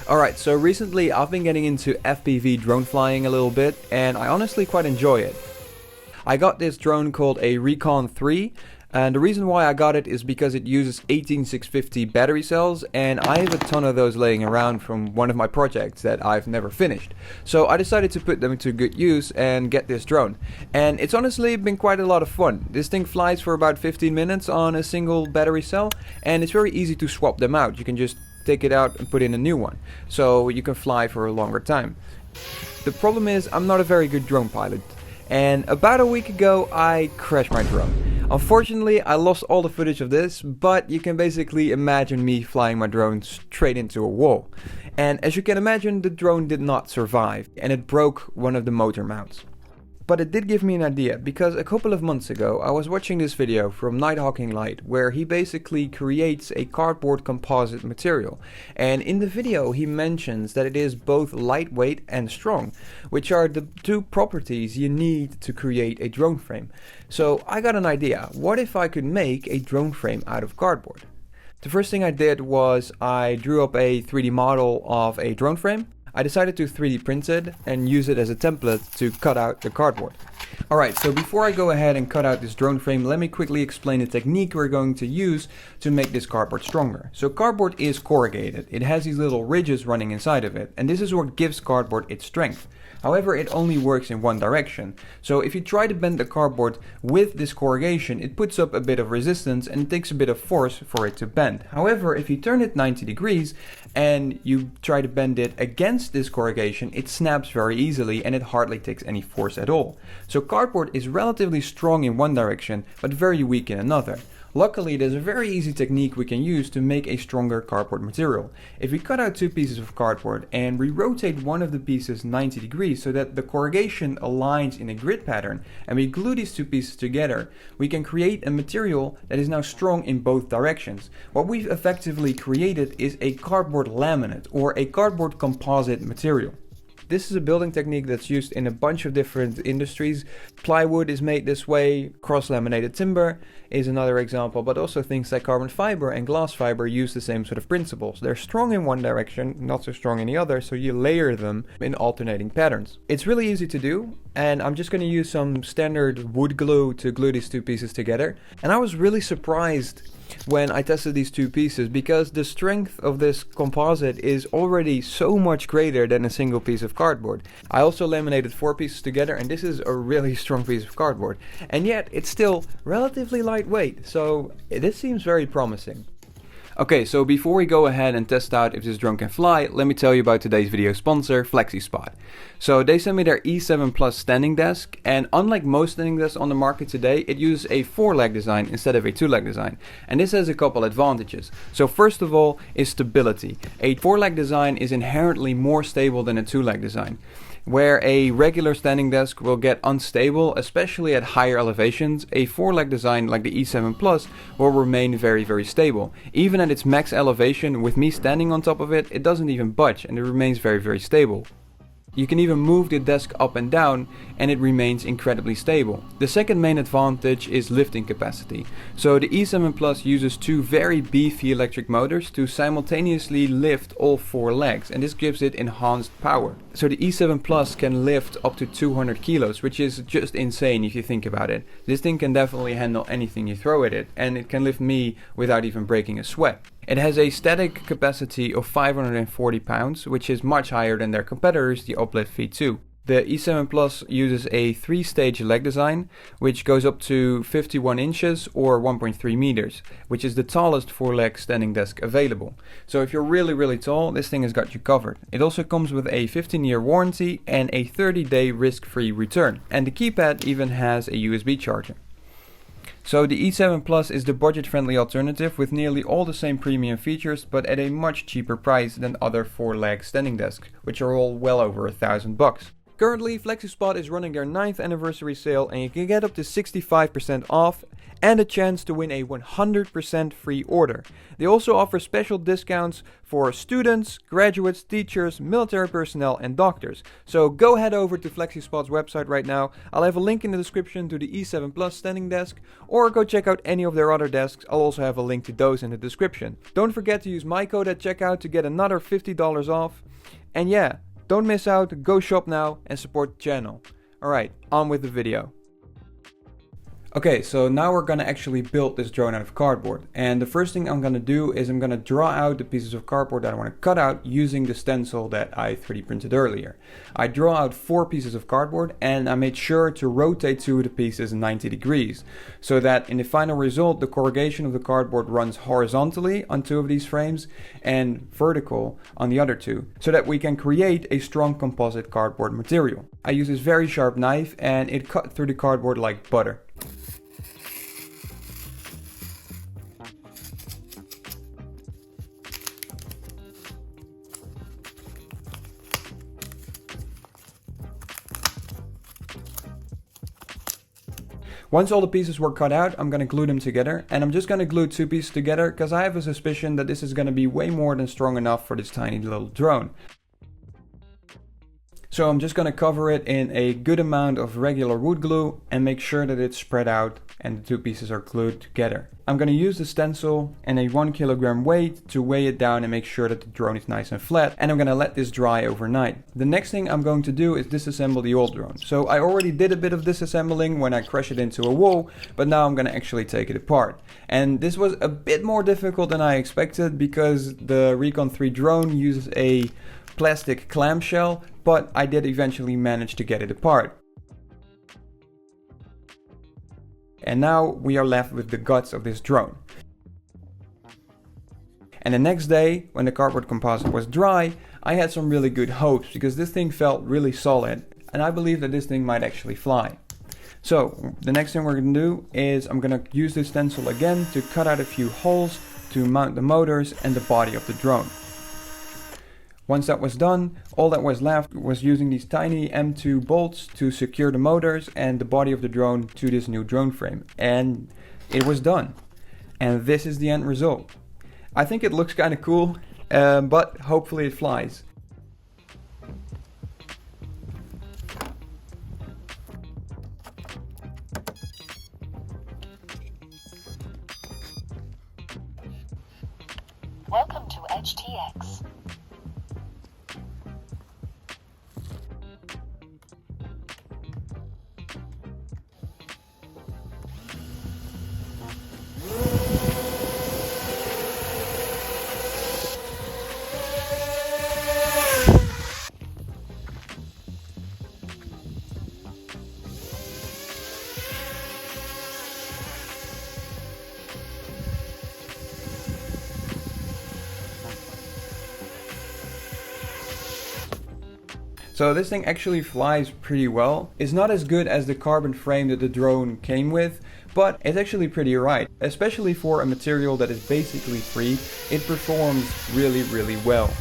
Alright, so recently I've been getting into FPV drone flying a little bit, and I honestly quite enjoy it. I got this drone called a Recon 3, and the reason why I got it is because it uses 18650 battery cells, and I have a ton of those laying around from one of my projects that I've never finished. So I decided to put them to good use and get this drone. And it's honestly been quite a lot of fun. This thing flies for about 15 minutes on a single battery cell, and it's very easy to swap them out. You can just take it out and put in a new one, so you can fly for a longer time. The problem is I'm not a very good drone pilot, and about a week ago I crashed my drone. Unfortunately, I lost all the footage of this, but you can basically imagine me flying my drone straight into a wall. And as you can imagine, the drone did not survive, and it broke one of the motor mounts. But it did give me an idea, because a couple of months ago I was watching this video from Nighthawking Light, where he basically creates a cardboard composite material. And in the video he mentions that it is both lightweight and strong, which are the two properties you need to create a drone frame. So I got an idea. What if I could make a drone frame out of cardboard? The first thing I did was I drew up a 3D model of a drone frame. I decided to 3D print it and use it as a template to cut out the cardboard. Alright, so before I go ahead and cut out this drone frame, let me quickly explain the technique we're going to use to make this cardboard stronger. So cardboard is corrugated. It has these little ridges running inside of it, and this is what gives cardboard its strength. However, it only works in one direction. So if you try to bend the cardboard with this corrugation, it puts up a bit of resistance and it takes a bit of force for it to bend. However, if you turn it 90 degrees and you try to bend it against this corrugation, it snaps very easily and it hardly takes any force at all. So cardboard is relatively strong in one direction, but very weak in another. Luckily, there's a very easy technique we can use to make a stronger cardboard material. If we cut out two pieces of cardboard and we rotate one of the pieces 90 degrees so that the corrugation aligns in a grid pattern, and we glue these two pieces together, we can create a material that is now strong in both directions. What we've effectively created is a cardboard laminate, or a cardboard composite material. This is a building technique that's used in a bunch of different industries. Plywood is made this way, cross-laminated timber is another example, but also things like carbon fiber and glass fiber use the same sort of principles. They're strong in one direction, not so strong in the other, so you layer them in alternating patterns. It's really easy to do, and I'm just going to use some standard wood glue to glue these two pieces together. And I was really surprised when I tested these two pieces, because the strength of this composite is already so much greater than a single piece of cardboard. I also laminated 4 pieces together, and this is a really strong piece of cardboard, and yet it's still relatively lightweight, so this seems very promising. Okay, so before we go ahead and test out if this drone can fly, let me tell you about today's video sponsor, FlexiSpot. So they sent me their E7 Plus standing desk, and unlike most standing desks on the market today, it uses a 4-leg design instead of a 2-leg design. And this has a couple advantages. So first of all is stability. A 4-leg design is inherently more stable than a 2-leg design. Where a regular standing desk will get unstable, especially at higher elevations, a 4-leg design like the E7 Plus will remain very stable. Even at its max elevation, with me standing on top of it, it doesn't even budge and it remains very stable. You can even move the desk up and down and it remains incredibly stable. The second main advantage is lifting capacity. So the E7 Plus uses 2 very beefy electric motors to simultaneously lift all 4 legs, and this gives it enhanced power. So the E7 Plus can lift up to 200 kilos, which is just insane if you think about it. This thing can definitely handle anything you throw at it, and it can lift me without even breaking a sweat. It has a static capacity of 540 pounds, which is much higher than their competitors, the Uplift V2. The E7 Plus uses a 3-stage leg design, which goes up to 51 inches or 1.3 meters, which is the tallest 4-leg standing desk available. So if you're really tall, this thing has got you covered. It also comes with a 15-year warranty and a 30-day risk-free return. And the keypad even has a USB charger. So the E7 Plus is the budget-friendly alternative with nearly all the same premium features, but at a much cheaper price than other 4-leg standing desks, which are all well over $1,000. Currently, FlexiSpot is running their 9th anniversary sale, and you can get up to 65% off and a chance to win a 100% free order. They also offer special discounts for students, graduates, teachers, military personnel, and doctors. So go head over to FlexiSpot's website right now. I'll have a link in the description to the E7 Plus standing desk, or go check out any of their other desks. I'll also have a link to those in the description. Don't forget to use my code at checkout to get another $50 off. And yeah, don't miss out, go shop now and support the channel. Alright, on with the video. Okay, so now we're gonna actually build this drone out of cardboard. And the first thing I'm gonna do is I'm gonna draw out the pieces of cardboard that I wanna cut out using the stencil that I 3D printed earlier. I draw out 4 pieces of cardboard and I made sure to rotate 2 of the pieces 90 degrees. So that in the final result, the corrugation of the cardboard runs horizontally on 2 of these frames and vertical on the other 2. So that we can create a strong composite cardboard material. I use this very sharp knife and it cut through the cardboard like butter. Once all the pieces were cut out, I'm going to glue them together, and I'm just going to glue 2 pieces together because I have a suspicion that this is going to be way more than strong enough for this tiny little drone. So I'm just going to cover it in a good amount of regular wood glue and make sure that it's spread out and the 2 pieces are glued together. I'm going to use the stencil and a 1 kilogram weight to weigh it down and make sure that the drone is nice and flat, and I'm going to let this dry overnight. The next thing I'm going to do is disassemble the old drone. So I already did a bit of disassembling when I crashed it into a wall, but now I'm going to actually take it apart. And this was a bit more difficult than I expected because the Recon 3 drone uses a plastic clamshell, but I did eventually manage to get it apart. And now we are left with the guts of this drone. And the next day, when the cardboard composite was dry, I had some really good hopes because this thing felt really solid and I believe that this thing might actually fly. So the next thing we're going to do is I'm going to use this stencil again to cut out a few holes to mount the motors and the body of the drone. Once that was done, all that was left was using these tiny M2 bolts to secure the motors and the body of the drone to this new drone frame. And it was done. And this is the end result. I think it looks kind of cool, but hopefully it flies. Welcome to HTX. So this thing actually flies pretty well. It's not as good as the carbon frame that the drone came with, but it's actually pretty alright. Especially for a material that is basically free, it performs really well.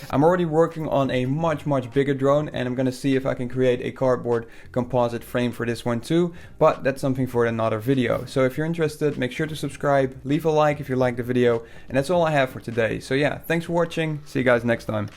I'm already working on a much bigger drone and I'm gonna see if I can create a cardboard composite frame for this one too, but that's something for another video. So if you're interested, make sure to subscribe, leave a like if you liked the video, and that's all I have for today. So yeah, thanks for watching, see you guys next time.